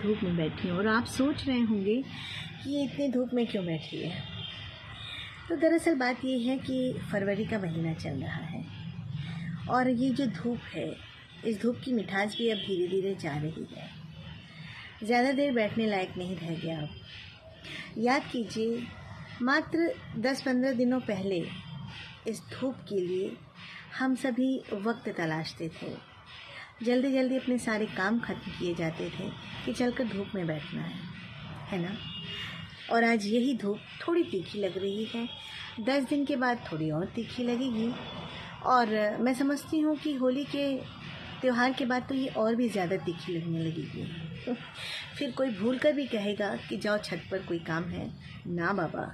धूप में बैठी हूँ और आप सोच रहे होंगे कि ये इतनी धूप में क्यों बैठी है। तो दरअसल बात ये है कि फरवरी का महीना चल रहा है और ये जो धूप है, इस धूप की मिठास भी अब धीरे धीरे जा रही है। ज़्यादा देर बैठने लायक नहीं रह गया अब। याद कीजिए, मात्र 10-15 दिनों पहले इस धूप के लिए हम सभी वक्त तलाशते थे। जल्दी जल्दी अपने सारे काम खत्म किए जाते थे कि चलकर धूप में बैठना है ना। और आज यही धूप थोड़ी तीखी लग रही है, 10 दिन के बाद थोड़ी और तीखी लगेगी और मैं समझती हूँ कि होली के त्यौहार के बाद तो ये और भी ज़्यादा तीखी लगने लगेगी। फिर कोई भूल कर भी कहेगा कि जाओ छत पर कोई काम है। ना बाबा।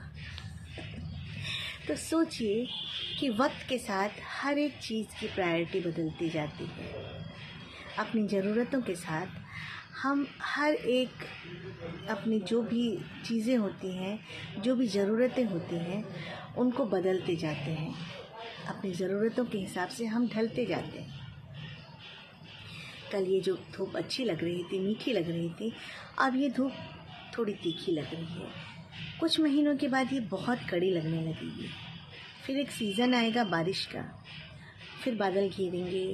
तो सोचिए कि वक्त के साथ हर एक चीज़ की प्रायोरिटी बदलती जाती है। अपनी ज़रूरतों के साथ हम हर एक अपनी जो भी चीज़ें होती हैं, जो भी ज़रूरतें होती हैं, उनको बदलते जाते हैं। अपनी ज़रूरतों के हिसाब से हम ढलते जाते हैं। कल ये जो धूप अच्छी लग रही थी, मीठी लग रही थी, अब ये धूप थोड़ी तीखी लग रही है। कुछ महीनों के बाद ये बहुत कड़ी लगने लगेगी। फिर एक सीज़न आएगा बारिश का, फिर बादल घेरेंगे,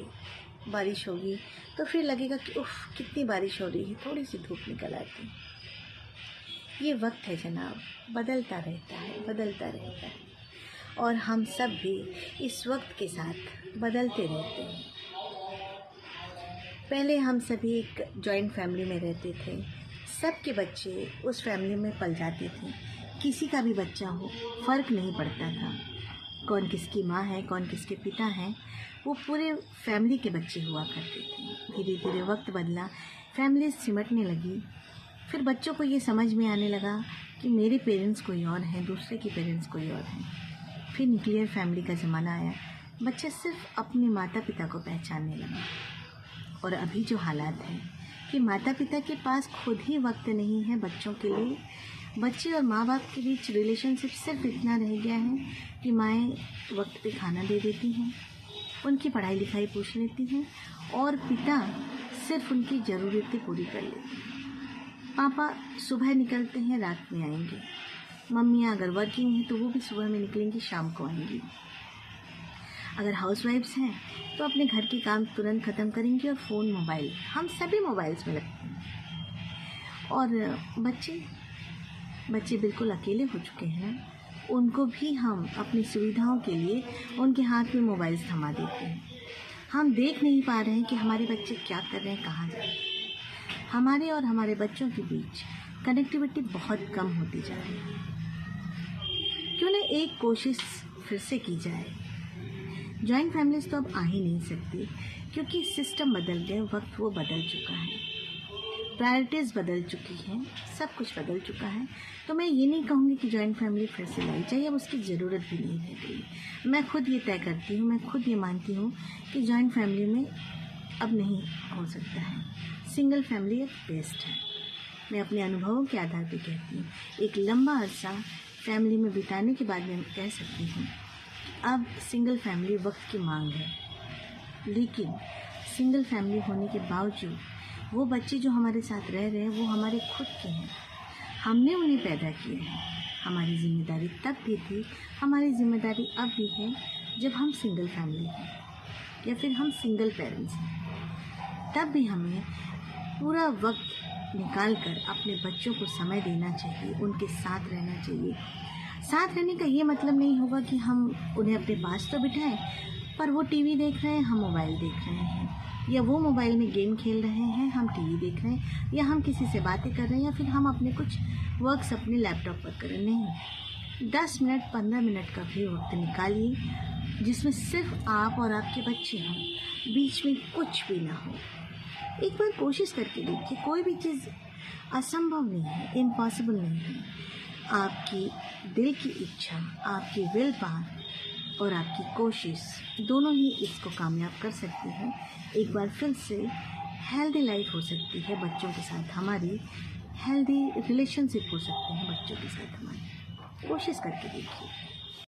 बारिश होगी, तो फिर लगेगा कि उफ़ कितनी बारिश हो रही है, थोड़ी सी धूप निकल आती। ये वक्त है जनाब, बदलता रहता है, बदलता रहता है और हम सब भी इस वक्त के साथ बदलते रहते हैं। पहले हम सभी एक जॉइंट फैमिली में रहते थे। सबके बच्चे उस फैमिली में पल जाते थे। किसी का भी बच्चा हो, फ़र्क नहीं पड़ता था कौन किसकी माँ है, कौन किसके पिता हैं, वो पूरे फैमिली के बच्चे हुआ करते थे। धीरे धीरे वक्त बदला, फैमिली सिमटने लगी। फिर बच्चों को ये समझ में आने लगा कि मेरे पेरेंट्स कोई और हैं, दूसरे के पेरेंट्स कोई और हैं। फिर न्यूक्लियर फैमिली का ज़माना आया। बच्चा सिर्फ अपने माता पिता को पहचानने लगा। और अभी जो हालात हैं कि माता पिता के पास खुद ही वक्त नहीं है बच्चों के लिए। बच्चे और माँ बाप के बीच रिलेशनशिप सिर्फ इतना रह गया है कि माएँ वक्त पे खाना दे देती हैं, उनकी पढ़ाई लिखाई पूछ लेती हैं और पिता सिर्फ उनकी ज़रूरतें पूरी कर लेते हैं। पापा सुबह निकलते हैं, रात में आएंगे। मम्मियाँ अगर वर्किंग हैं तो वो भी सुबह में निकलेंगी, शाम को आएंगी। अगर हाउसवाइफ्स हैं तो अपने घर के काम तुरंत ख़त्म करेंगी और फ़ोन, मोबाइल, हम सभी मोबाइल्स में लगते हैं। और बच्चे बिल्कुल अकेले हो चुके हैं। उनको भी हम अपनी सुविधाओं के लिए उनके हाथ में मोबाइल्स थमा देते हैं। हम देख नहीं पा रहे हैं कि हमारे बच्चे क्या कर रहे हैं, कहाँ जा रहे हैं। हमारे और हमारे बच्चों के बीच कनेक्टिविटी बहुत कम होती जा रही है। क्यों ना एक कोशिश फिर से की जाए। जॉइंट फैमिलीज़ तो अब आ ही नहीं सकती क्योंकि सिस्टम बदल गए, वक्त वो बदल चुका है, प्रायोरिटीज़ बदल चुकी हैं, सब कुछ बदल चुका है। तो मैं ये नहीं कहूँगी कि जॉइंट फैमिली फिर से लाई जाए, अब उसकी ज़रूरत भी नहीं रह गई। मैं खुद ये तय करती हूँ, मैं खुद ये मानती हूँ कि जॉइंट फैमिली में अब नहीं हो सकता है। सिंगल फैमिली अब बेस्ट है। मैं अपने अनुभवों के आधार पर कहती हूँ। एक लंबा अरसा फैमिली में बिताने के बाद मैं कह सकती हूँ अब सिंगल फैमिली वक्त की मांग है। लेकिन सिंगल फैमिली होने के बावजूद वो बच्चे जो हमारे साथ रह रहे हैं वो हमारे खुद के हैं। हमने उन्हें पैदा किया है। हमारी जिम्मेदारी तब भी थी, हमारी जिम्मेदारी अब भी है जब हम सिंगल फैमिली हैं या फिर हम सिंगल पेरेंट्स हैं। तब भी हमें पूरा वक्त निकाल कर अपने बच्चों को समय देना चाहिए, उनके साथ रहना चाहिए। साथ रहने का ये मतलब नहीं होगा कि हम उन्हें अपने पास तो बिठाएं पर वो टीवी देख रहे हैं, हम मोबाइल देख रहे हैं, या वो मोबाइल में गेम खेल रहे हैं, हम टीवी देख रहे हैं, या हम किसी से बातें कर रहे हैं, या फिर हम अपने कुछ वर्क्स अपने लैपटॉप पर कर रहे हैं। नहीं, 10 मिनट 15 मिनट का भी वक्त निकालिए जिसमें सिर्फ आप और आपके बच्चे हों, बीच में कुछ भी ना हो। एक बार कोशिश करके देखिए। कोई भी चीज़ असंभव नहीं है, इम्पॉसिबल नहीं है। आपकी दिल की इच्छा, आपकी विल पावर और आपकी कोशिश दोनों ही इसको कामयाब कर सकती हैं। एक बार फिर से हेल्दी लाइफ हो सकती है बच्चों के साथ, हमारी हेल्दी रिलेशनशिप हो सकते हैं बच्चों के साथ हमारी। कोशिश करके देखिए।